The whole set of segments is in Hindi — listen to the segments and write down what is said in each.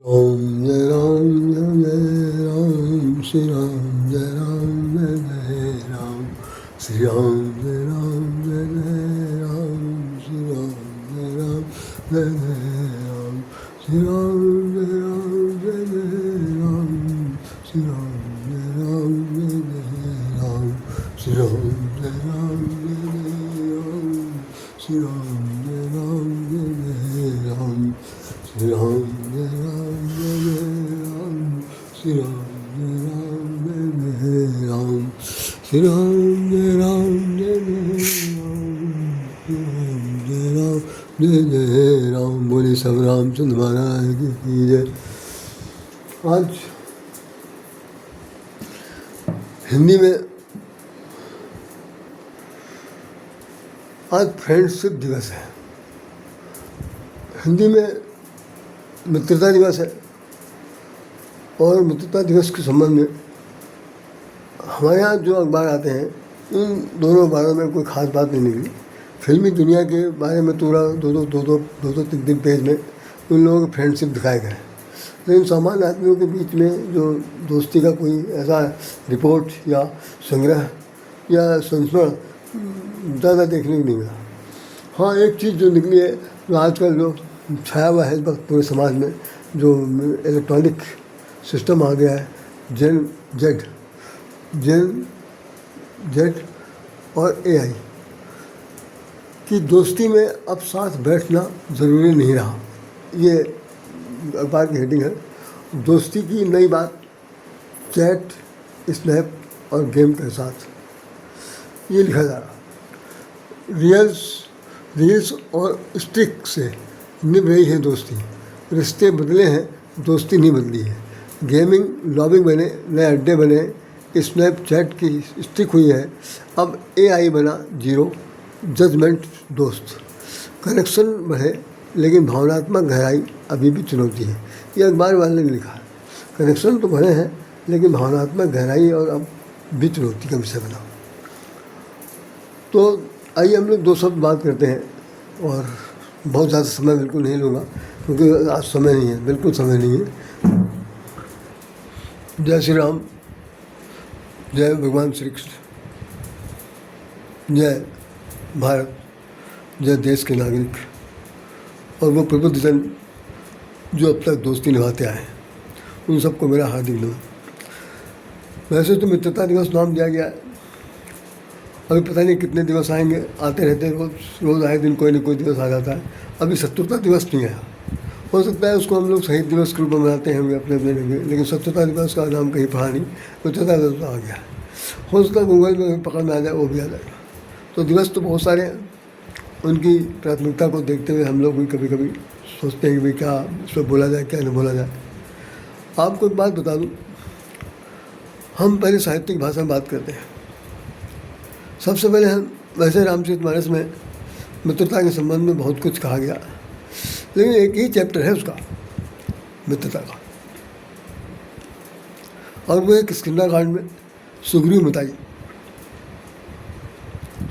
ओम जय राम जय राम श्री राम जय राम जय राम श्री राम जय राम जय राम श्री राम जय राम जय राम श्री राम जय राम जय राम श्री राम जय राम जय राम श्री राम जय राम जय राम श्री राम जय राम जय राम श्री राम जय राम जय राम श्री राम जय राम जय राम श्री राम जय राम जय राम जय राम बोले सब रामचंद्र महाराज की जय। आज हिंदी में आज फ्रेंडशिप दिवस है। हिंदी में मित्रता दिवस है और मित्रता दिवस के संबंध में हमारे यहाँ जो अखबार आते हैं उन दोनों अखबारों में कोई ख़ास बात नहीं निकली। फिल्मी दुनिया के बारे में पूरा दो तीन पेज में उन लोगों की फ्रेंडशिप दिखाए गए, लेकिन सामान्य आदमियों के बीच में जो दोस्ती का कोई ऐसा रिपोर्ट या संग्रह या संस्मरण ज़्यादा देखने को नहीं मिला। हाँ, एक चीज़ जो निकली है, जो आजकल जो छाया हुआ है इस वक्त पूरे समाज में, जो इलेक्ट्रॉनिक सिस्टम आ गया है, जेन जेड और एआई की दोस्ती में अब साथ बैठना ज़रूरी नहीं रहा। ये अखबार की हेडिंग है, दोस्ती की नई बात, चैट, स्नैप और गेम के साथ। ये लिखा जा रहा, रील्स और स्टिक से निभ रही है दोस्ती, रिश्ते बदले हैं दोस्ती नहीं बदली है। गेमिंग लॉबिंग बने, नए अड्डे बने, स्नैपचैट की स्टिक हुई है, अब एआई बना जीरो जजमेंट दोस्त। कनेक्शन बढ़े लेकिन भावनात्मक गहराई अभी भी चुनौती है। ये अखबार वाले ने लिखा, कनेक्शन तो बढ़े हैं लेकिन भावनात्मक गहराई और अब भी चुनौती का विषय बना। तो आइए हम लोग दो शब्द बात करते हैं, और बहुत ज़्यादा समय बिल्कुल नहीं लूँगा क्योंकि आज समय नहीं है, बिल्कुल समय नहीं है। जय श्री राम, जय भगवान श्री कृष्ण, जय भारत, जय देश के नागरिक और वो प्रबुद्धजन जो अब तक दोस्ती निभाते आए हैं, उन सबको मेरा हार्दिक नमन। वैसे तो मित्रता दिवस नाम दिया गया है, अभी पता नहीं कितने दिवस आएंगे, आते रहते हैं, रोज़ आए दिन कोई न कोई दिवस आ जाता है। अभी शत्रुता दिवस नहीं आया, हो सकता है उसको हम लोग शहीद दिवस के रूप में मनाते हैं अपने अपने जगह, लेकिन शत्रुता दिवस का नाम कहीं पढ़ा नहीं, मित्रता दिवस आ गया। हो सकता है गूगल में पकड़ में आ जाए, वो भी आ जाएगा। तो दिवस तो बहुत सारे हैं, उनकी प्राथमिकता को देखते हुए हम लोग भी कभी कभी सोचते हैं कि भाई क्या इस पर बोला जाए, क्या नहीं बोला जाए। आपको एक बात बता दूँ, हम पहले साहित्यिक भाषा में बात करते हैं। सबसे पहले हम वैसे रामचरितमानस में मित्रता के संबंध में बहुत कुछ कहा गया, लेकिन एक ही चैप्टर है उसका, मित्रता का, और वो एक किष्किंधा-कांड में सुग्रीव बताई।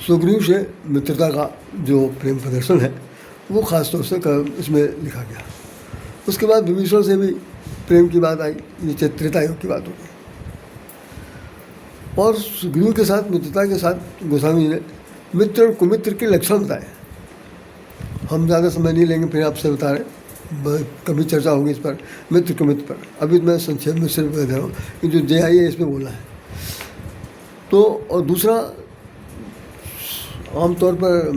सुग्रीव से मित्रता का जो प्रेम प्रदर्शन है वो खास तौर से इसमें लिखा गया। उसके बाद विभीषण से भी प्रेम की बात आई, ये त्रेता युग की बात होगी। और सुग्रीव के साथ मित्रता के साथ गोस्वामी जी ने मित्र और कुमित्र के लक्षण बताए। हम ज़्यादा समय नहीं लेंगे, फिर आपसे बता रहे, कभी चर्चा होगी इस पर, मित्र कुमित्र पर। अभी मैं संक्षेप में सिर्फ कह दे रहा हूँ कि जो जे आई है इसमें बोला है। तो और दूसरा, आमतौर पर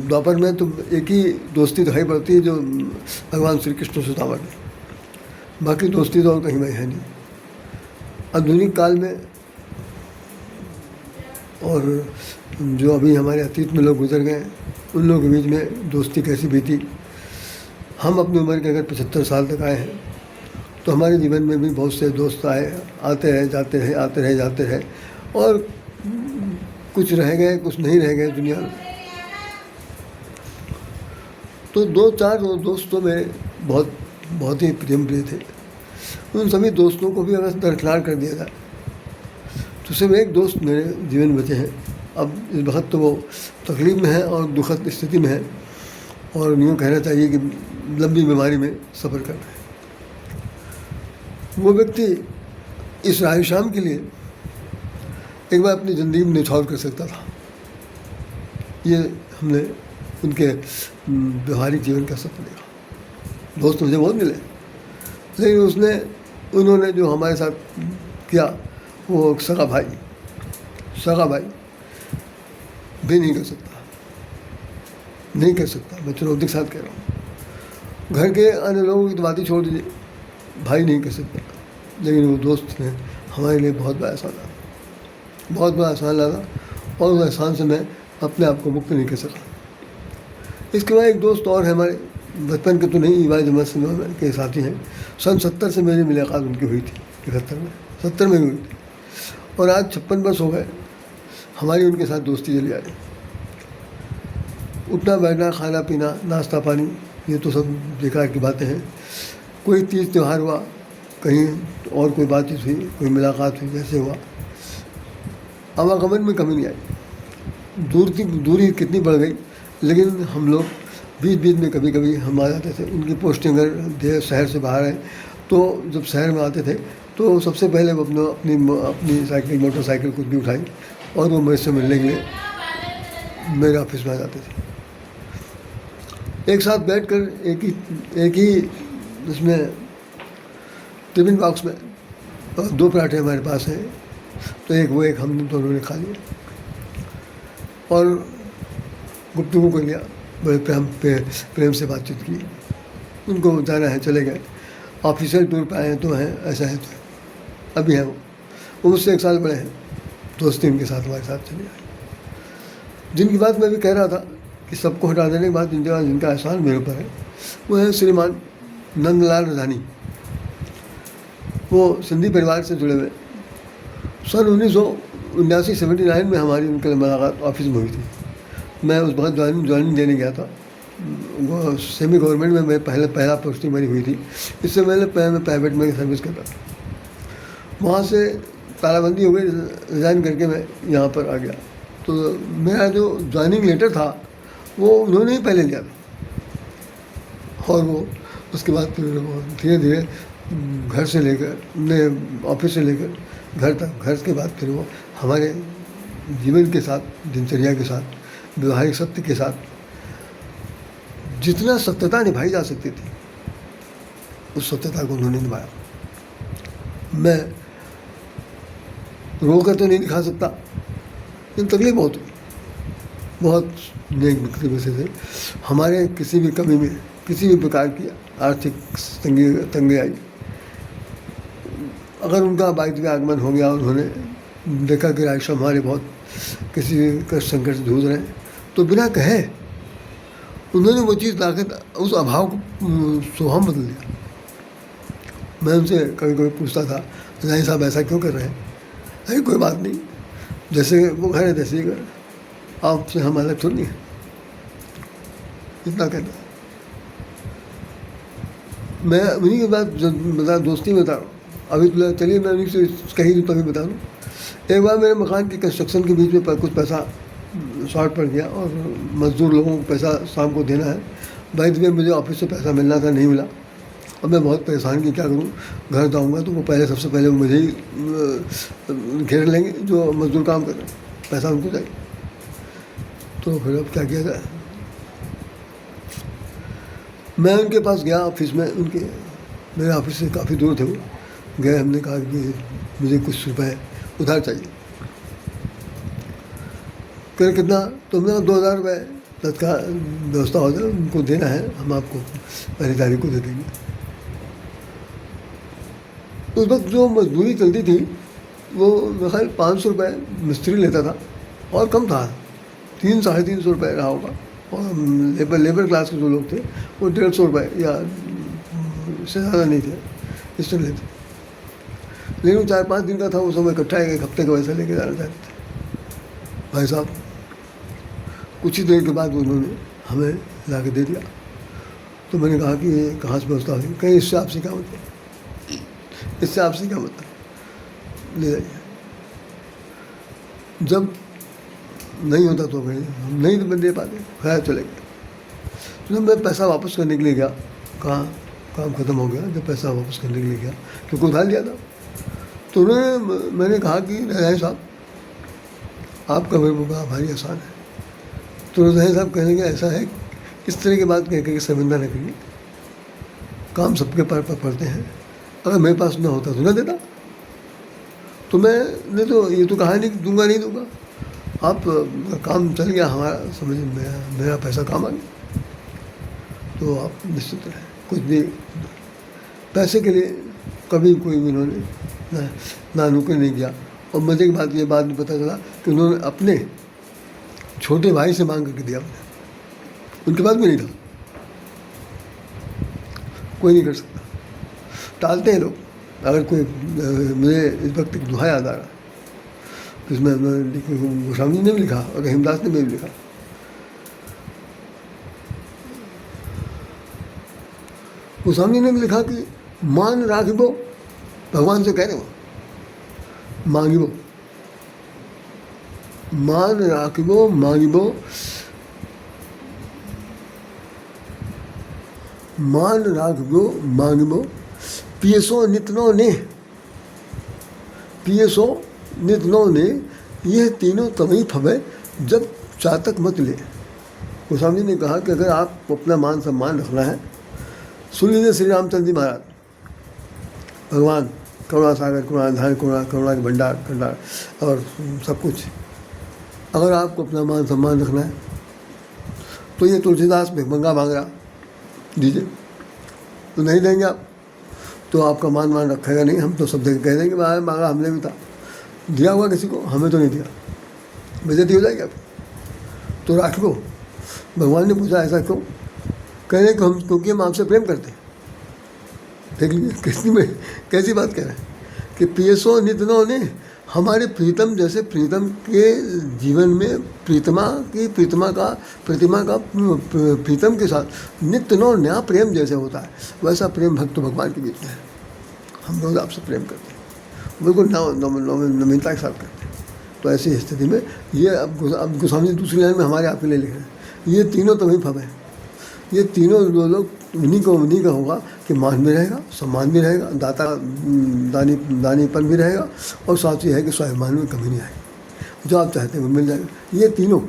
द्वापर में तो एक ही दोस्ती दिखाई पड़ती है, जो भगवान श्री कृष्ण सुदामा की, बाकी दोस्ती तो और कहीं में है नहीं। आधुनिक काल में और जो अभी हमारे अतीत में लोग गुजर गए, उन लोगों के बीच में दोस्ती कैसी बीती। हम अपनी उम्र के अगर 75 साल तक आए हैं तो हमारे जीवन में भी बहुत से दोस्त आते रहे जाते रहे, आते रहे जाते रहे, और कुछ रह गए, कुछ नहीं रह गए दुनिया में। तो दो चार दोस्तों में बहुत ही प्रिय थे। उन सभी दोस्तों को भी अगर दरकिनार कर दिया जाए तो सिर्फ एक दोस्त मेरे जीवन में बचे हैं। अब इस वक्त तो वो तकलीफ में है और दुखद स्थिति में है, और यूँ कहना चाहिए कि लंबी बीमारी में सफ़र कर रहे हैं। वो व्यक्ति इस राह शाम के लिए एक बार अपनी ज़िंदगी में न्यौछावर कर सकता था। ये हमने उनके व्यवहारिक जीवन का सत्य देखा। दोस्त मुझे बहुत मिले, लेकिन उन्होंने जो हमारे साथ किया वो सगा भाई भी नहीं कर सकता। मैं चुनौती के साथ कह रहा हूँ। घर के अन्य लोगों की तो बात ही छोड़ दीजिए, भाई नहीं कर सकता, लेकिन वो दोस्त ने हमारे लिए बहुत बड़ा एहसान लाया और उस एहसान से मैं अपने आप को मुक्त नहीं कर सका। इसके बाद एक दोस्त और है हमारे, बचपन के तो नहीं, ईवाई जमात के साथी हैं। सन 70 से मेरी मुलाकात उनकी हुई थी, 70 में हुई थी, और आज 56 वर्ष हो गए हमारी उनके साथ दोस्ती चली आ रही। उठना बैठना, खाना पीना, नाश्ता पानी, ये तो सब बेकार की बातें हैं। कोई तीज त्यौहार हुआ, कहीं और कोई बातचीत हुई, कोई मुलाकात हुई, जैसे हुआ, आवागमन में कमी नहीं आई। दूरी कितनी बढ़ गई, लेकिन हम लोग बीच में कभी हम आ जाते थे। उनकी पोस्टिंग अगर शहर से बाहर है तो जब शहर में आते थे तो सबसे पहले वो अपनी साइकिल, मोटरसाइकिल कुछ भी उठाई और वो मेरे से मिलने के लिए मेरे ऑफिस में आ जाते थे। एक साथ बैठकर एक ही उसमें टिफिन बॉक्स में 2 पराठे हमारे पास हैं, तो एक हम दोनों ने खा लिया और गुफ्तगू कर लिया, बड़े प्रेम से बातचीत की। उनको जाना है, चले गए। ऑफिशियल टूर पे आए हैं तो हैं, ऐसा है तो अभी हैं वो मुझसे 1 साल बड़े हैं। दोस्ती उनके साथ हमारे साथ चली आई। जिनकी बात मैं भी कह रहा था कि सबको हटा देने के बाद जिनका एहसान मेरे ऊपर है, वो है श्रीमान नंदलाल रधानी। वो सिंधी परिवार से जुड़े हुए। सन 1979 में हमारी उनके मुलाकात ऑफिस में हुई थी। मैं उस वक्त ज्वाइनिंग देने गया था। वो सेमी गवर्नमेंट में मैं पहला पोस्टिंग मेरी हुई थी। इससे मैं प्राइवेट में सर्विस करता था। वहाँ से तालाबंदी हो गई, रिज़ाइन करके मैं यहाँ पर आ गया। तो मेरा जो ज्वाइनिंग लेटर था वो उन्होंने ही पहले लिया था, और वो उसके बाद फिर वो धीरे धीरे घर से लेकर ऑफिस से लेकर घर तक, घर के बाद फिर वो हमारे जीवन के साथ, दिनचर्या के साथ, व्यवहारिक सत्य के साथ जितना सत्यता निभाई जा सकती थी उस सत्यता को उन्होंने निभाया। मैं रोकर तो नहीं दिखा सकता, लेकिन तकलीफ बहुत नेक व्यक्ति में से हमारे किसी भी कमी में, किसी भी प्रकार की आर्थिक तंगी आई, अगर उनका बाइक में आगमन हो गया, उन्होंने देखा कि रायशा हमारे बहुत किसी कष्ट संकट से जूझ रहे हैं, तो बिना कहे उन्होंने वो चीज़ लाकर उस अभाव को स्वभाव बदल दिया। मैं उनसे कभी पूछता था, नहीं साहब ऐसा क्यों कर रहे हैं? अरे कोई बात नहीं, जैसे वो घर है तैसे ही घर, आपसे हम अलग थोड़ी है, इतना कहना। मैं उन्हीं के बाद दोस्ती में बता रहा हूँ। अभी तो चलिए मैं उन्हीं से कहीं तो अभी बता दूँ। एक बार मेरे मकान की कंस्ट्रक्शन के बीच में कुछ पैसा शॉर्ट पड़ गया और मज़दूर लोगों को पैसा शाम को देना है। भाई द वे मुझे ऑफिस से पैसा मिलना था, नहीं मिला, और मैं बहुत परेशान कि क्या करूँ। घर जाऊँगा तो वो सबसे पहले मुझे ही घेर लेंगे जो मजदूर काम कर रहे हैं, पैसा उनको चाहिए। तो फिर अब क्या किया जाए। मैं उनके पास गया ऑफिस में, मेरे ऑफिस से काफ़ी दूर थे वो। गए, हमने कहा कि मुझे कुछ रुपए उधार चाहिए। फिर कितना? तो हमने 2000 रुपये तत्काल व्यवस्था हो जाए, उनको देना है, हम आपको पहली तारीख को दे देंगे। उस वक्त जो मजदूरी चलती थी वो मेरे ख्याल 500 रुपये मिस्त्री लेता था, और कम था, 300-350 रुपये रहा होगा। और लेबर क्लास के जो लोग थे वो 150 रुपये या इससे ज़्यादा नहीं थे, इस तरह लेते। लेकिन वो 4-5 दिन का था, वो समय इकट्ठा एक हफ्ते का वैसा लेके जाना चाहते थे। भाई साहब कुछ ही देर के बाद उन्होंने हमें ला के दे दिया। तो मैंने कहा कि ये कहाँ से व्यवस्था हुई? कहीं इससे आपसे क्या मतलब, इससे आपसे क्या मतलब, ले जाइए। जब नहीं होता तो भाई नहीं तो मैं दे पाते, खैर चले गए। तो मैं पैसा वापस करने के लिए गया, कहा काम ख़त्म हो गया, जब पैसा वापस करने के लिए गया क्योंकि उधार लिया था, तो उन्होंने मैंने कहा कि रजाई साहब आपका मेरे को बड़ा भारी एहसान है। तो रजाई साहब कहने के ऐसा है, इस तरह की बात कह करके शर्मिंदा न करिए, काम सबके पर पड़ते हैं, अगर मेरे पास ना होता तो न देता, तो मैंने तो ये तो कहा नहीं कि दूंगा नहीं दूंगा, आप काम चल गया हमारा, समझ मेरा पैसा काम आ गया, तो आप निश्चित रहें, कुछ भी पैसे के लिए कभी कोई भी उन्होंने ना नुक्कड़ नहीं किया। और मज़े की बात ये बाद में पता चला कि उन्होंने अपने छोटे भाई से मांग करके दिया, उनके पास भी नहीं था, कोई नहीं कर सकता, टालते हैं लोग। अगर कोई मुझे इस वक्त एक दुहा याद आ रहा, इसमें गोस्वामी ने भी लिखा और रहीमदास ने भी लिखा, गोस्वामी ने भी लिखा कि मान राखिबो, भगवान से कह रहे हो मांगिबो, मान राखिबो मांगिबो, मान राखिबो मांगिबो, पियसो नितनो ने, पियसो नितनो ने, यह तीनों तभी फबे जब चातक मत ले। गोस्वामी ने कहा कि अगर आपको अपना मान सम्मान रखना है, सुन लीजिए श्री रामचंद्र जी महाराज, भगवान करुणा सागर, करुणाधार, करुणा के भंडार और सब कुछ, अगर आपको अपना मान सम्मान रखना है तो ये तुलसीदास भिखमंगा मांग रहा, दीजिए, तो नहीं देंगे आप तो आपका मान रखेगा नहीं, हम तो सब जगह कह देंगे भाई मांगा हमने भी था, दिया हुआ किसी को, हमें तो नहीं दिया, बेइज्जती हो जाएगी आपको, तो राख लो। भगवान ने पूछा ऐसा क्यों, कह रहे कि हम क्योंकि हम आपसे प्रेम करते हैं। देख लीजिए कैसी बात कह रहे हैं कि पियसो नितनो ने, हमारे प्रीतम जैसे प्रीतम के जीवन में प्रतिमा का प्रीतम के साथ नित्य नो नया प्रेम जैसे होता है, वैसा प्रेम भक्त भगवान के बीच में है। हम लोग आपसे प्रेम करते हैं, बिल्कुल नवीनता के साथ करते हैं। तो ऐसी स्थिति में ये अब गोस्वामी दूसरी लाइन में हमारे आप के लिए लिख रहे हैं, ये तीनों तभी फब है, ये तीनों लोग उन्हीं का होगा कि मान भी रहेगा, सम्मान भी रहेगा, दानीपन भी रहेगा, और साथ ही है कि स्वाभिमान में कमी नहीं आएगी, जो आप चाहते हैं वो मिल जाएगा। ये तीनों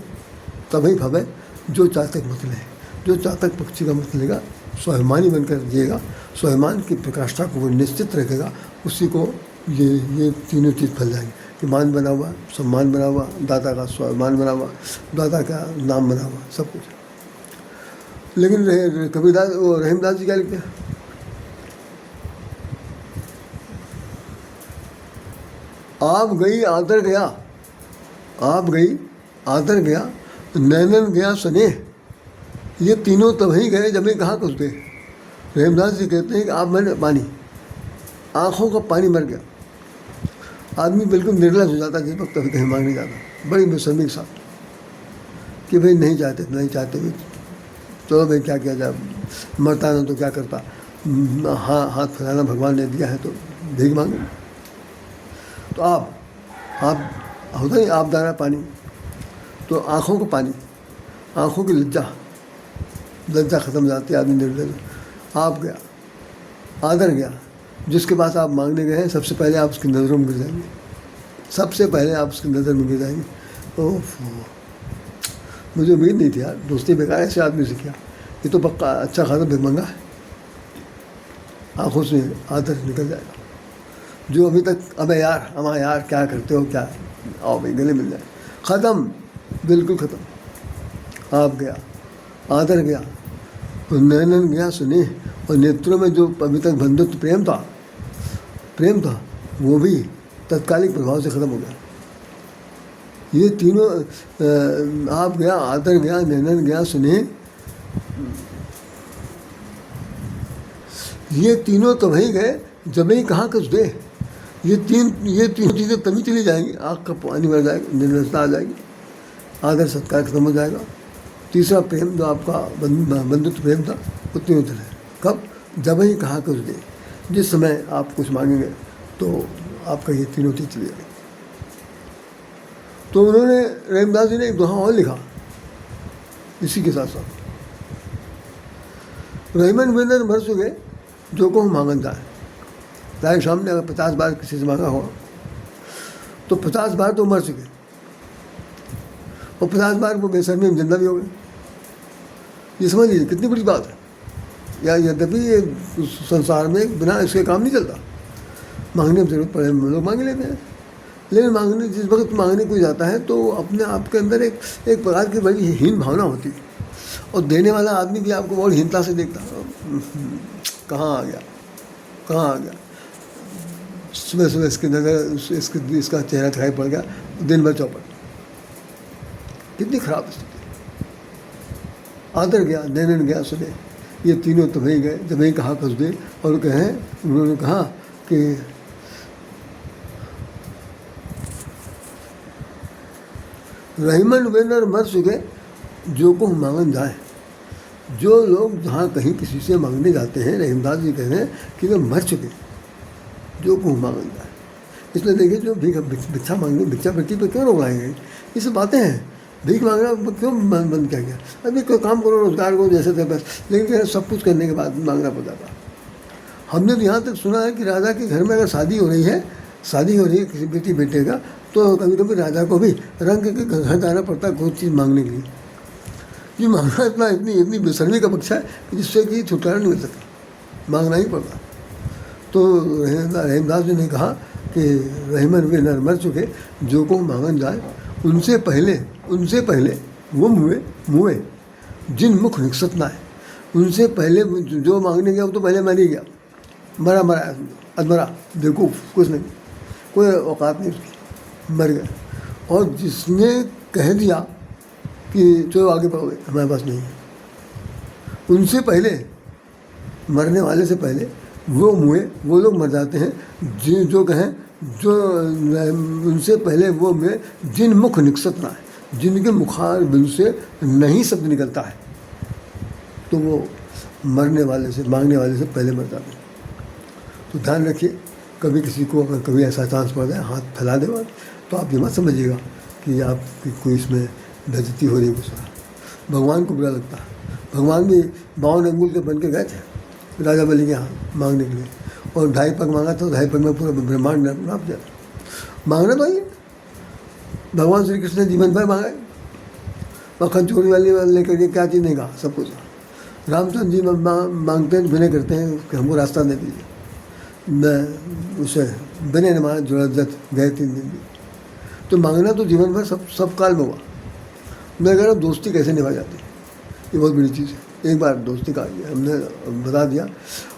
तभी फब है जो चातक मत ले, जो चातक पक्षी का मत लेगा, स्वाभिमानी बनकर जिएगा, स्वाभिमान की प्रकाष्ठा को वो निश्चित रखेगा, उसी को ये तीनों चीज़ फल जाएंगे कि मान बना हुआ, सम्मान बना हुआ, दाता का स्वाभिमान बना हुआ, दाता का नाम बना हुआ, सब कुछ। लेकिन कबीरदास रहीमदास जी क्या लिखते हैं, आप गई आदर गया, आप गई आदर गया, नैनन गया स्नेह, ये तीनों तभी गए जब मैं कहाँ कुछ दे। रहीमदास जी कहते हैं कि आप मैंने पानी, आँखों का पानी मर गया, आदमी बिल्कुल निर्लज हो जाता, जिस वक्त कभी कहीं मांगने जाता, बड़ी बेशर्मी के साथ कि भाई नहीं चाहते भी, चलो भाई क्या किया जाए, मरता ना तो क्या करता, हाँ हाथ फैलाना भगवान ने दिया है तो भीख मांगे। तो आप होता नहीं आप दाना पानी, तो आँखों को पानी, आँखों की लज्जा ख़त्म हो जाती है, आदमी निर्लज। आप गया आदर गया, जिसके पास आप मांगने गए हैं सबसे पहले आप उसकी नज़रों में गिर जाएंगे, सबसे पहले आप उसकी नज़र में गिर जाएंगे। ओह मुझे उम्मीद नहीं थी यार, दोस्ती बेकार ऐसे आदमी से किया, ये तो पक्का अच्छा खासा भिखमंगा है। आँखों से आदर निकल जाएगा, जो अभी तक अबे यार हमारा यार क्या करते हो, क्या आओ भाई गले मिल जाए, ख़त्म, बिल्कुल ख़त्म। आप गया आदर गया, और नैनन गया सुने, और नेत्रों में जो अभी तक बंधुत्व प्रेम था वो भी तत्कालिक प्रभाव से ख़त्म हो गया। ये तीनों आप गया आदर गया नैनन गया सुने, ये तीनों तभी गए जब ही कहाँ कुछ दे। ये तीनों चीज़ें तभी चली जाएंगी, आँख का पानी भर जाएगा, निर्लजता आ जाएगी, आदर सत्कार खत्म हो जाएगा। तीसरा प्रेम जो आपका बंधुत्व प्रेम था वो तीनों चले, कब, जब ही कहाँ कुछ दे, जिस समय आप कुछ मांगेंगे तो आपका ये तीनों चीज़ चली जाएगी। तो उन्होंने रहीमदास जी ने एक दोहा और लिखा इसी के साथ साथ, रहीमन बिंदर भर चुके जो को मांगन जाए। ताकि सामने अगर 50 बार किसी से मांगा हो तो 50 बार तो मर चुके और 50 बार वो बेशर्मी में जिंदा भी हो गए। ये समझ लीजिए कितनी बड़ी बात है। या यद्यपि ये संसार में बिना इसके काम नहीं चलता, मांगने में जरूरत पड़े लोग मांग लेते हैं, लेकिन मांगने जिस वक्त मांगने कोई जाता है तो अपने आप के अंदर एक प्रकार की बड़ी हीन भावना होती है और देने वाला आदमी भी आपको बहुत हीनता से देखता है, कहाँ आ गया कहाँ आ गया। सुबह सुबह इसकी नज़र इसका चेहरा दिखाई पड़ गया, दिन भर चौपट। कितनी खराब स्थिति। आदर गया, नैनन गया, सुने, ये तीनों तो वहीं गए जब वहीं कहा कस दे। और उन्होंने कहा कि रहीमन वे नर मर चुके जो को मांगन जाए। जो लोग जहाँ कहीं किसी से मांगने जाते हैं, रहीमदास जी कह रहे हैं कि वे मर चुके जो को मांगन जाए। इसलिए देखिए जो भिक्षा मांगने, भिक्षा वृत्ति पर क्यों रोक लाएंगे, ये सब बातें हैं। भीख मांगना क्यों बंद किया गया? अभी कोई काम करो, रोजगार करो, जैसे थे बस, लेकिन सब कुछ करने के बाद मांगना पड़ता था। हमने तो यहाँ तक सुना है कि राजा के घर में अगर शादी हो रही है किसी बेटी बेटे का, तो कभी कभी राजा को भी रंग के घर जाना पड़ता है कोई चीज़ मांगने के लिए। ये मांगना इतनी बेशर्मी का पक्ष है कि जिससे कि छुटकारा नहीं मिल सकता, मांगना ही पड़ता। तो रहीमदास जी ने कहा कि रहीमन वे नर मर चुके जो को मांगन जाए। उनसे पहले वो मुए जिन मुख निकसत ना है। उनसे पहले जो मांगने गया वो तो पहले मर ही गया, मरा है, अधमरा, बेवकूफ़, कुछ नहीं, कोई औकात नहीं उसकी, मर गया। और जिसने कह दिया कि चलो आगे बढ़ोगे, हमारे पास नहीं है, उनसे पहले, मरने वाले से पहले वो वो लोग मर जाते हैं जो कहें, जो उनसे पहले वो में जिन मुख निकसत ना है, जिनके मुखार बिल से नहीं शब्द निकलता है, तो वो मरने वाले से, मांगने वाले से पहले मर जाते हैं। तो ध्यान रखिए, कभी किसी को अगर कभी ऐसा चांस पड़ जाए हाथ फैला दे तो आप ये मत समझिएगा कि आपकी कोई इसमें बेइज्जती हो रही है, कुछ भगवान को बुरा लगता है। भगवान भी 52 अंगुल के बन के गए थे राजा बलि के यहाँ मांगने के लिए, और 2.5 पग मांगा था, 2.5 पग में पूरा ब्रह्मांड नाप दिया। मांगना तो ही भगवान श्री कृष्ण ने जीवन भर मांगा, मक्खन चोरी वाली लेकर क्या चीज़ नहीं कहा, सब कुछ। रामचंद्र जी मांगते हैं, विनय करते हैं कि हमको रास्ता दे दीजिए, मैं उसे विनय ने मांगा, जुड़त गए 3 दिन भी। तो मांगना तो जीवन भर सब काल में हुआ। मैं कह रहा हूँ दोस्ती कैसे निभा जाती है, ये बहुत बड़ी चीज़ है। एक बार दोस्ती का हमने बता दिया,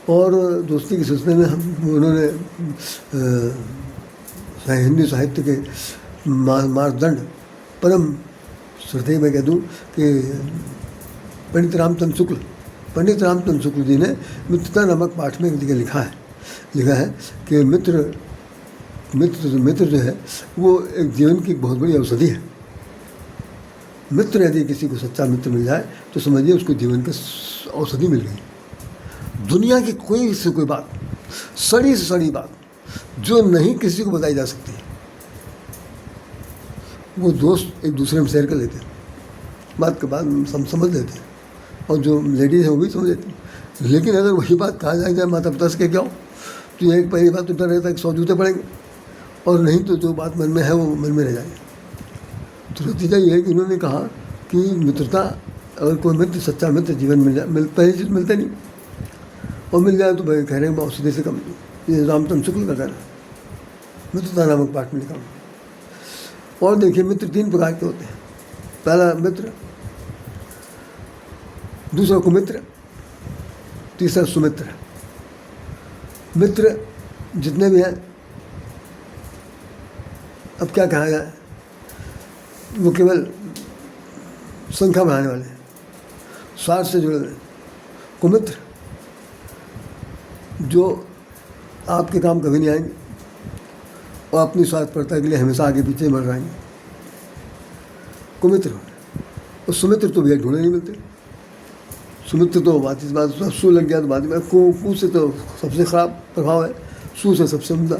और दोस्ती के सिलसिले में उन्होंने हिंदी साहित्य के मानदंड परम श्रद्धेय में कह दूँ कि पंडित रामचंद्र शुक्ल जी ने मित्रता नामक पाठ में लिखा है कि मित्र जो है वो एक जीवन की बहुत बड़ी औषधि है। मित्र यदि किसी को सच्चा मित्र मिल जाए तो समझिए उसको जीवन की औषधि मिल गई। दुनिया की कोई से कोई बात, सड़ी से सड़ी बात जो नहीं किसी को बताई जा सकती, वो दोस्त एक दूसरे में शेयर कर लेते हैं, बात के बाद समझ लेते हैं, और जो लेडीज़ है वो भी समझ लेती हैं। लेकिन अगर वही बात कहा जाए माता पिता से क्या हो, तो एक पहली बात तो डर रहता है कि 100 जूते पड़ेंगे, और नहीं तो जो बात मन में है वो मन में रह जाएगी। तो नतीजा ये है कि उन्होंने कहा कि मित्रता, अगर कोई मित्र, सच्चा मित्र जीवन मिल जाए, पहली चीज़ मिलते नहीं, और मिल जाए तो भाई कह रहे हैं औषधि से कम नहीं। ये रामचंद्र शुक्ल का कहना मित्रता नामक पाठ में लिखा। और देखिए मित्र 3 प्रकार के होते हैं। पहला मित्र, दूसरा कुमित्र, तीसरा सुमित्र। मित्र जितने भी हैं, अब क्या कहा जाए, वो केवल संख्या बढ़ाने वाले हैं, स्वार्थ से जुड़े हुए। कुमित्र जो आपके काम कभी नहीं आएंगे और अपनी स्वार्थपरता के लिए हमेशा आगे पीछे बढ़ रहेंगे, कुमित्र। और सुमित्र तो भैया ढूंढे नहीं मिलते। सुमित्र तो बात सू लग गया तो बात में, कू से तो सबसे ख़राब प्रभाव है, सू से सबसे उम्दा।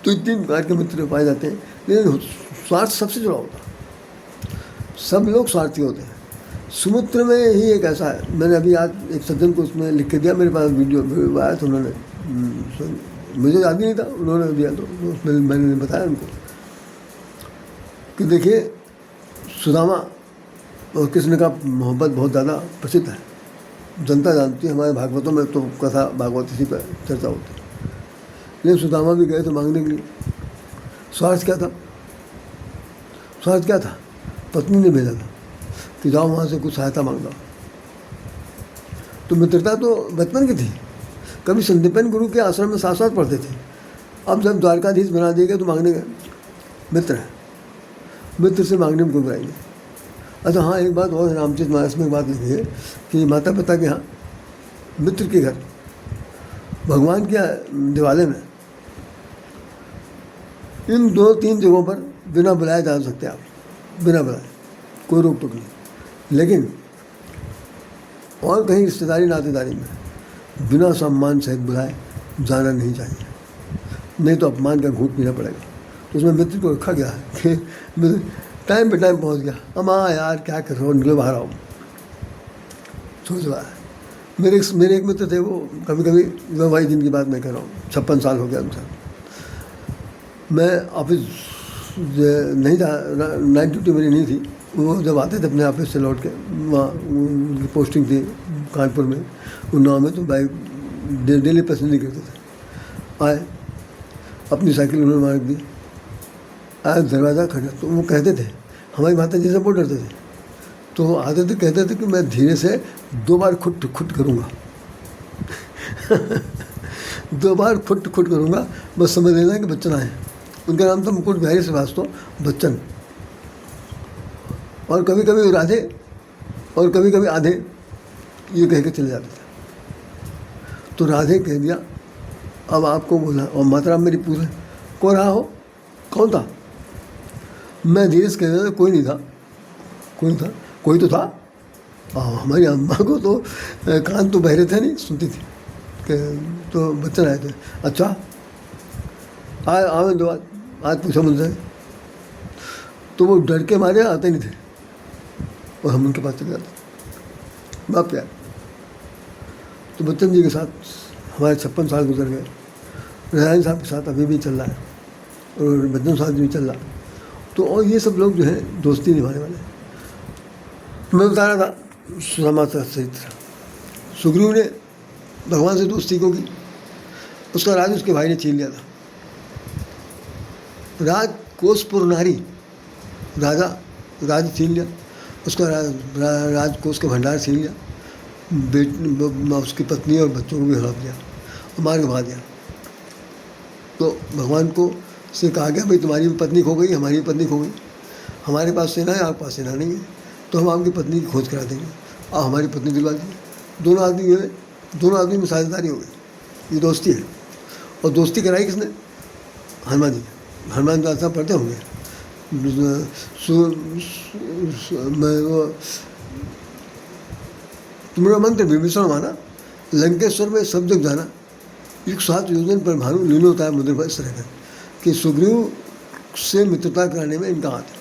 तो 3 प्रकार के मित्र पाए जाते हैं, लेकिन स्वार्थ सबसे जुड़ा होता है। सब लोग स्वार्थी होते हैं, समुद्र में ही एक ऐसा है, मैंने अभी आज एक सज्जन को उसमें लिख के दिया, मेरे पास वीडियो आया था, उन्होंने मुझे याद ही नहीं था, उन्होंने दिया तो उसमें मैंने बताया उनको कि देखिए सुदामा और कृष्ण का मोहब्बत बहुत ज़्यादा प्रसिद्ध है, जनता जानती है, हमारे भागवतों में तो कथा भागवत इसी पर चर्चा होती है। लेकिन सुदामा भी गए थे मांगने के लिए, स्वार्थ क्या था? स्वार्थ क्या था? पत्नी ने भेजा था कि जाओ वहाँ से कुछ सहायता मांगना। तो मित्रता तो बचपन की थी, कभी संदीपन गुरु के आश्रम में साथ साथ पढ़ते थे। अब जब द्वारकाधीश बना दिए गए तो मांगने गए, मित्र है, मित्र से मांगने में क्यों बुराएंगे। अच्छा हाँ, एक बात और रामचरित मानस में एक बात लिखी है कि माता पिता के यहाँ मित्र के घर भगवान के दिवाले में इन 2-3 जगहों पर बिना बुलाए जा सकते हैं आप, बिना बुलाए, कोई रोक टोक नहीं। लेकिन और कहीं रिश्तेदारी नातेदारी में बिना सम्मान सहित बुलाए जाना नहीं चाहिए, नहीं तो अपमान का घूंट पीना पड़ेगा। तो उसमें मित्र को रखा गया कि टाइम पे टाइम पहुंच गया, हम हाँ यार क्या कर रहे हो, निकलो बाहर आओ, सोच रहा है। मेरे एक मित्र थे, वो कभी कभी वही दिन की बात मैं कर रहा हूँ, 56 साल हो गया उनसे। मैं ऑफिस नहीं था, नाइट ड्यूटी मेरी नहीं थी, वो जब आते थे अपने ऑफिस से लौट के, वहाँ उनकी पोस्टिंग थी कानपुर में, उन्नाव में, तो बाइक डेली पसंद नहीं करते थे। आए, अपनी साइकिल उन्होंने मार दी, आए दरवाज़ा खड़ा, तो वो कहते थे, हमारी माता जी से बहुत डरते थे, तो आते थे कहते थे कि मैं धीरे से 2 बार खुट खुट करूँगा 2 बार खुट खुट करूँगा, बस समझ लेना कि बच्चन आए। उनका नाम था मुकुट बिहारी श्रीवास्तव, बच्चन। और कभी कभी राधे और कभी कभी आधे ये कह के चले जाते थे। तो राधे कह दिया, अब आपको बोला, और माता मेरी पूछे कौन रहा हो, कौन था? मैं धीरे से कह रहा था, कोई नहीं था, कोई नहीं था, कोई तो था। हमारी अम्मा को तो कान तो बहरे थे, नहीं सुनती थी कि तो बच्चन आए थे। अच्छा आए दो आज पूछा मुझसे, तो वो डर के मारे आते नहीं थे और हम उनके पास चले जाते, बाप प्यार। तो बच्चन जी के साथ हमारे 56 साल गुजर गए। नारायण साहब के साथ अभी भी चल रहा है और बच्चन साहब भी चल रहा। तो और ये सब लोग जो हैं दोस्ती निभाने वाले। मैं बता रहा था सुदामा चरित्र, सुग्रीव ने भगवान से दोस्ती को की, उसका राज उसके भाई ने छीन लिया था। राज कोसपुर नारी, राजा राज छीन लिया, उसका राजकोष का भंडार छीन लिया, उसकी पत्नी और बच्चों को भी हड़प दिया और मार के भगा दिया। तो भगवान को से कहा गया, भाई तुम्हारी भी पत्नी खो गई, हमारी भी पत्नी खो गई, हमारे पास सेना है, आपके पास सेना नहीं है, तो हम आपकी पत्नी की खोज करा देंगे और हमारी पत्नी दिलवा देंगे। दोनों आदमी में साझेदारी हो गई, ये दोस्ती है। और दोस्ती कराई किसने? हनुमान जी। हनुमान चालीसा पढ़ते होंगे, तुम्हारा मंत्र विभीषण माना, लंकेश्वर में सब जग जाना, 107 योजन पर भानु लीनो होता है मुद्र पर इस तरह का कि सुग्रीव से मित्रता कराने में इनका हाथ है।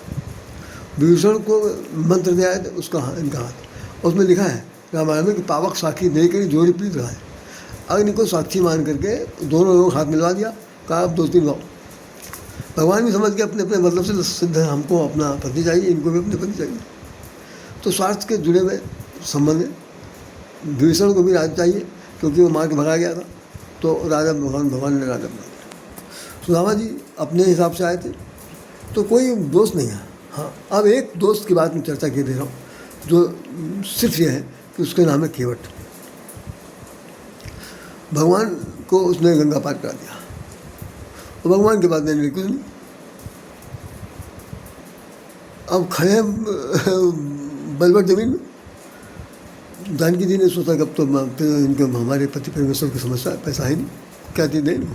विभीषण को मंत्र दिया है, उसका इनका हाथ। उसमें लिखा है रामायण में कि पावक साक्षी दे कर जोड़ी पीट रहा है। अग्नि को साक्षी मान करके दोनों लोग हाथ मिलवा दिया, कहा अब दोस्ती निभाओ। भगवान भी समझ के अपने अपने मतलब से सिद्ध है, हमको अपना पति चाहिए, इनको भी अपने पति चाहिए। तो स्वार्थ के जुड़े हुए संबंध है। विभीषण को भी राजा चाहिए क्योंकि वो मार के भगा गया था, तो राजा भगवान ने राजा बना दिया। सुदामा जी अपने हिसाब से आए थे, तो कोई दोस्त नहीं है। हाँ, अब एक दोस्त की बात में चर्चा किए दे रहा हूँ, जो सिर्फ ये है कि उसका नाम है केवट। भगवान को उसने गंगा पार करा दिया और भगवान के बाद नहीं कुछ नहीं। अब खड़े हैं बलवट जमीन में। जानकी जी ने सोचा कि अब तो इनके हमारे पति परमेश्वर की समस्या, पैसा है नहीं, क्या चीज़ दें इनको।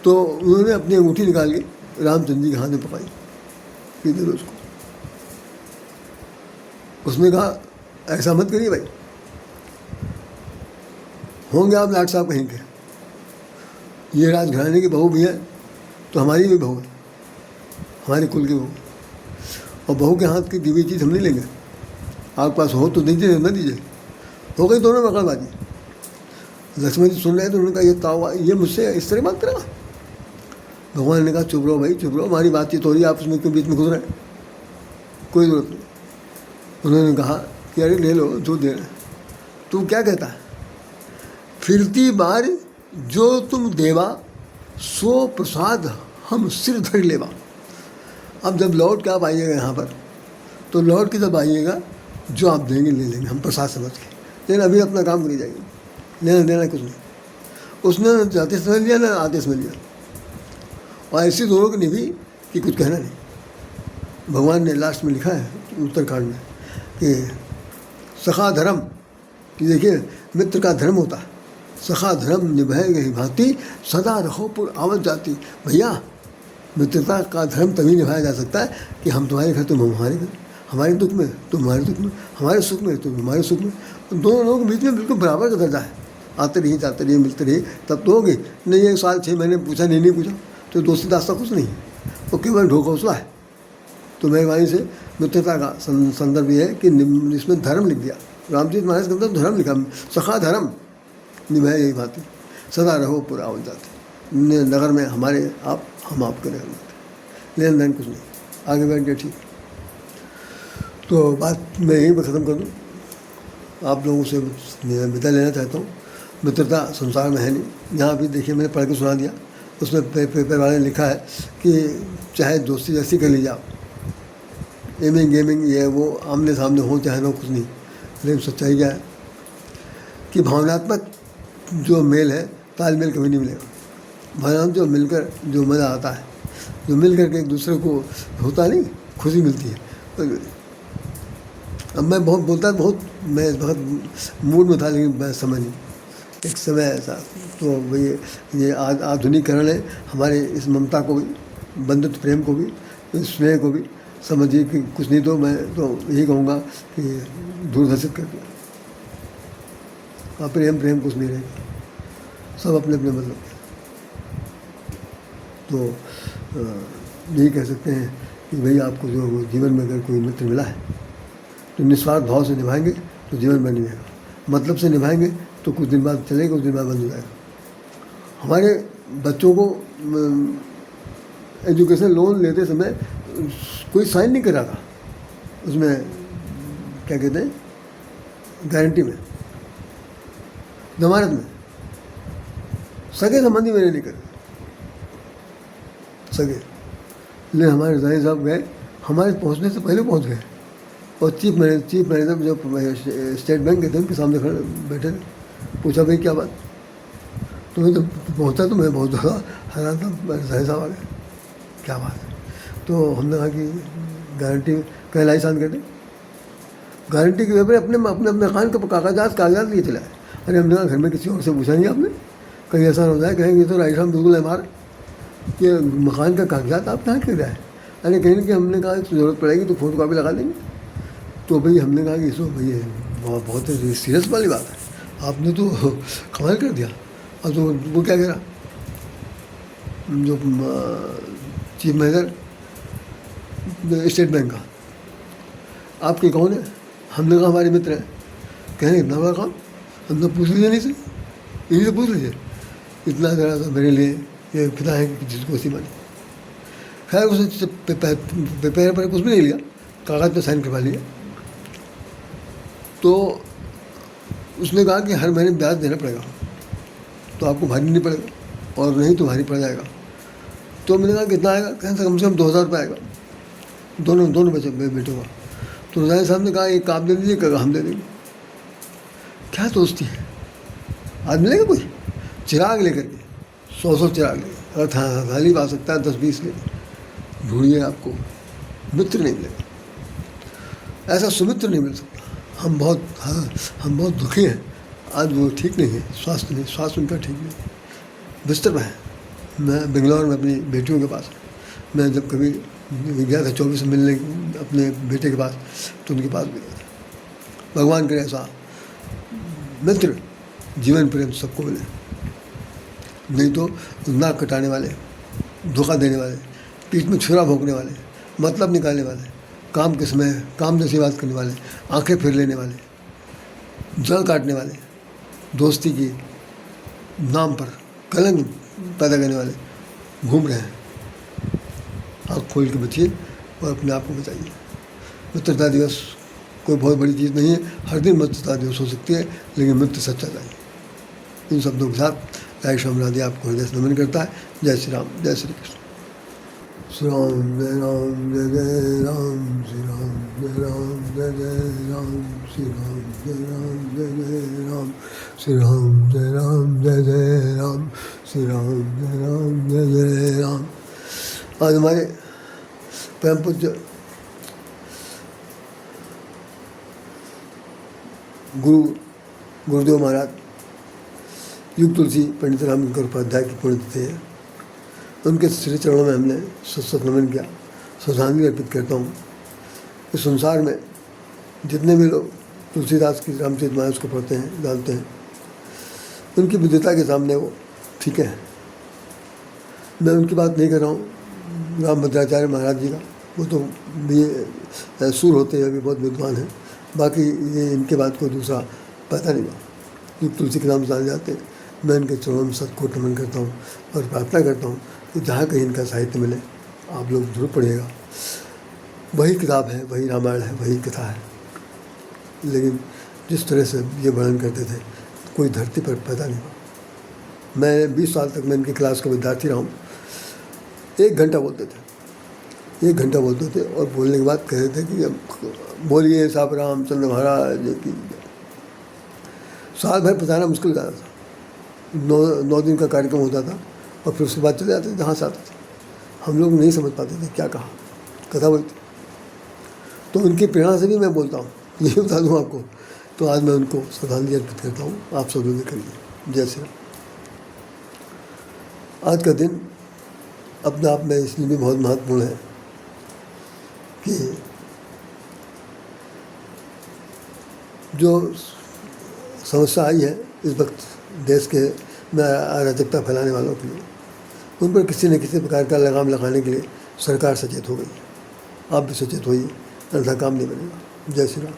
तो उन्होंने अपनी अंगूठी निकाल के रामचंद्र जी के हाथ में पकाई कि दे दो उसको। उसने कहा ऐसा मत करिए भाई, होंगे आप लाट साहब कहीं के, ये राजघराने की बहू भी है तो हमारी भी बहू है, हमारे कुल की बहू, और बहू के हाथ की दी हुई चीज़ हम नहीं लेंगे, आपके पास हो तो दीजिए, न दीजिए। हो गई दोनों में अकड़बाजी। लक्ष्मण जी सुन रहे हैं तो उन्होंने कहा ये ताऊ ये मुझसे इस तरह बात करेगा। भगवान ने कहा चुप रहो भाई, चुप रहो, हमारी बातचीत हो रही है, आप उसमें क्यों बीच में घुस रहे हैं, कोई ज़रूरत नहीं। उन्होंने कहा कि अरे ले लो जो दे रहे। तू क्या कहता है, फिरती बार जो तुम देवा सो प्रसाद हम सिर धर लेवा। अब जब लौट के आप आइएगा यहाँ पर, तो लौट के जब आइएगा जो आप देंगे ले लेंगे हम प्रसाद समझ के, लेकिन अभी अपना काम करी जाएगी, लेना देना कुछ नहीं। उसने न जाते समय लिया ना आते समय लिया, और ऐसी दोनों की निभी कि कुछ कहना नहीं। भगवान ने लास्ट में लिखा है उत्तरकांड में कि सखा धर्म, कि देखिए मित्र का धर्म होता है, सखा धर्म निभाएगा ही भांति सदा रहो पुर आवत जाती। भैया मित्रता का धर्म तभी निभाया जा सकता है कि हम तुम्हारे घर तुम हमारे घर, हमारे दुख में तुम हमारे दुख में, हमारे सुख में तुम हमारे सुख में। दोनों लोगों के बीच में बिल्कुल बराबर का दर्जा है। आते रहिए जाते रहिए मिलते रहिए तब तो होगी। नहीं 1 साल 6 महीने पूछा नहीं पूछा तो दोस्ती दास्ता कुछ नहीं है, वो केवल ढोकौसला है। तो मेहरबानी से मित्रता का संदर्भ ये है कि इसमें धर्म लिख दिया, रामचरित मानस के अंदर धर्म लिखा, सखा धर्म निभाए यही भांति सदा रहो पुर आवत जाती। नगर में हमारे आप, हम आपके नगर में, लेन देन कुछ नहीं। आगे बैठ गए ठीक। तो बात मैं यहीं पर ख़त्म कर दूँ, आप लोगों से विदा लेना चाहता हूँ। मित्रता संसार में है नहीं। यहाँ भी देखिए मैंने पढ़ के सुना दिया, उसमें पेपर वाले ने लिखा है कि चाहे दोस्ती जैसी कर लीजिए आप, एमिंग गेमिंग ये वो आमने सामने हो चाहे ना, कुछ नहीं। लेकिन सच्चाई क्या है कि भावनात्मक जो मेल है, तालमेल कभी नहीं मिलेगा। भावनात्मक जो मिलकर जो मज़ा आता है, जो मिल कर के एक दूसरे को होता नहीं, खुशी मिलती है। अब मैं बहुत बोलता बहुत, मैं बहुत मूड में था, लेकिन मैं समझ नहीं एक समय ऐसा। तो वही ये आधुनिकीकरण है हमारे इस ममता को भी, बंधुत्व प्रेम को भी, इस स्नेह को भी समझिए कि कुछ नहीं तो मैं तो यही कहूँगा कि दूरदर्शित कर दिया। प्रेम कुछ नहीं रहेगा, सब अपने अपने मतलब। तो यही कह सकते हैं कि भाई आपको जो जीवन में अगर कोई मित्र मिला है तो निस्वार्थ भाव से निभाएंगे तो जीवन में निभाएगा, मतलब से निभाएंगे तो कुछ दिन बाद चलेगा, कुछ दिन बाद बंद हो जाएगा। हमारे बच्चों को एजुकेशन लोन लेते समय कोई साइन नहीं करा था, उसमें क्या कहते हैं गारंटी में, जमानत में, सगे संबंधी मैंने नहीं करे सगे। लेकिन हमारे जाहिर साहब गए, हमारे पहुंचने से पहले पहुंच गए, और चीफ मैनेजर जो स्टेट बैंक के थे उनके सामने खड़े बैठे थे। पूछा भाई क्या बात, तो मैं तो पहुँचा तो मैं बहुत ज़्यादा हैरान था। जाहिर साहब आ गए, क्या बात है। तो हमने कहा कि गारंटी कहलाई साइन कर दे, गारंटी के पेपर अपने अपने अपने खान का कागजात लिए चला है। अरे हमने कहा घर में किसी और से पूछा नहीं आपने, कहीं ऐसा हो जाए कहेंगे तो राइट हम बिल्कुल हमारा कि मकान का कागजात आप कहाँ क्यों रहा है। अरे कहीं कि हमने कहा ज़रूरत पड़ेगी तो फोटो कॉपी लगा देंगे। तो भाई हमने कहा कि इसको भाई बहुत सीरियस वाली बात है, आपने तो कमाल कर दिया। और तो वो क्या कह रहा, जो चीफ मैनेजर स्टेट बैंक का, आपके कौन है। हमने कहा हमारे मित्र हैं। कह रहे इतना बड़ा काम, हम तो पूछ लीजिए नहीं से, इन्हीं से पूछ लीजिए, इतना ज़रा सा मेरे लिए ये पिता है कि जिसको सी मानी। खैर उसने पेपर पर कुछ भी नहीं लिया, कागज़ पे साइन करवा लिया। तो उसने कहा कि हर महीने ब्याज देना पड़ेगा, तो आपको भारी नहीं पड़ेगा, और नहीं तो भारी पड़ जाएगा। तो मैंने कहा कितना आएगा, कहें कम से कम 2000 रुपये आएगा दोनों बच्चों बेटों का। तो रजाई साहब ने कहा एक आप दे दीजिए, कहा हम दे देंगे। क्या दोस्ती है, आज मिलेगा कोई चिराग लेकर के 100 चिराग लेकर, अगर थाली आ सकता है 10-20 लेकर, ढूंढिए आपको मित्र नहीं मिलेगा, ऐसा सुमित्र नहीं मिल सकता। हम बहुत दुखी हैं, आज वो ठीक नहीं है, स्वास्थ्य उनका ठीक नहीं है, बिस्तर पर है। मैं बेंगलोर में अपनी बेटियों के पास, मैं जब कभी गया था 24 में मिलने अपने बेटे के पास, तो उनके पास भी गया था। भगवान करे ऐसा मित्र जीवन पर्यंत सबको मिले, नहीं तो नाक कटाने वाले, धोखा देने वाले, पीठ में छुरा भोंकने वाले, मतलब निकालने वाले, काम के समय काम जैसी बात करने वाले, आंखें फेर लेने वाले, जड़ काटने वाले, दोस्ती की नाम पर कलंक पैदा करने वाले घूम रहे हैं। आँख खोल के बचिए और अपने आप को बचाइए। मित्रता दिवस कोई बहुत बड़ी चीज़ नहीं है, हर दिन मित्रता दिवस हो सकती है, लेकिन मित्र सच्चा चाहिए। इन शब्दों के साथ राय श्याम राधे आपको हृदय से नमन करता है। जय श्री राम, जय श्री कृष्ण। श्री राम जय राम जय जय राम, श्री राम जय राम जय जय राम, श्री राम जय राम जय जय राम, श्री राम जय राम जय जय राम, श्री राम जय राम जय जय राम। आज हमारे परम पूज्य गुरुदेव महाराज युग तुलसी पंडित रामशंकर उपाध्याय की पुण्यतिथि है। उनके श्री चरणों में हमने सत नमन किया, श्रद्धांजलि अर्पित करता हूँ। इस संसार में जितने भी लोग तुलसीदास की रामचरितमानस को पढ़ते हैं, जानते हैं, उनकी विद्वता के सामने वो ठीक है। मैं उनकी बात नहीं कर रहा हूँ रामभद्राचार्य महाराज जी का, वो तो भी सूर होते हैं, अभी बहुत विद्वान हैं। बाकी ये इनके बाद कोई दूसरा पता नहीं हुआ। युग तुलसी के नाम जाने जाते हैं। मैं इनके चरणों में सतकोट नमन करता हूँ और प्रार्थना करता हूँ कि जहाँ कहीं इनका साहित्य मिले आप लोग जरूर पढ़िएगा। वही किताब है, वही रामायण है, वही कथा है, लेकिन जिस तरह से ये वर्णन करते थे कोई धरती पर पैदा नहीं हुआ। मैं 20 साल तक मैं इनकी क्लास का विद्यार्थी रहा हूँ। 1 घंटा बोलते थे, 1 घंटा बोलते थे और बोलने के बाद कहते थे कि अब बोलिए साहब रामचंद्र महाराज की। साल भर बताना मुश्किल था। 9 दिन का कार्यक्रम होता था और फिर उसके बाद चले जाते थे जहाँ से आते थे। हम लोग नहीं समझ पाते थे क्या कहा, कथा वही थी। तो उनकी प्रेरणा से भी मैं बोलता हूँ, ये बता दूँ आपको। तो आज मैं उनको श्रद्धांजलि अर्पित करता हूँ। आप सब लोग करिए। जय श्री राम। आज का दिन अपने आप में इसलिए भी बहुत महत्वपूर्ण है कि जो समस्या आई है इस वक्त देश के में अराजकता फैलाने वालों के लिए, उन पर किसी न किसी प्रकार का लगाम लगाने के लिए सरकार सचेत हो गई। आप भी सचेत होइए, अन्यथा काम नहीं बनेगा। जय श्री राम।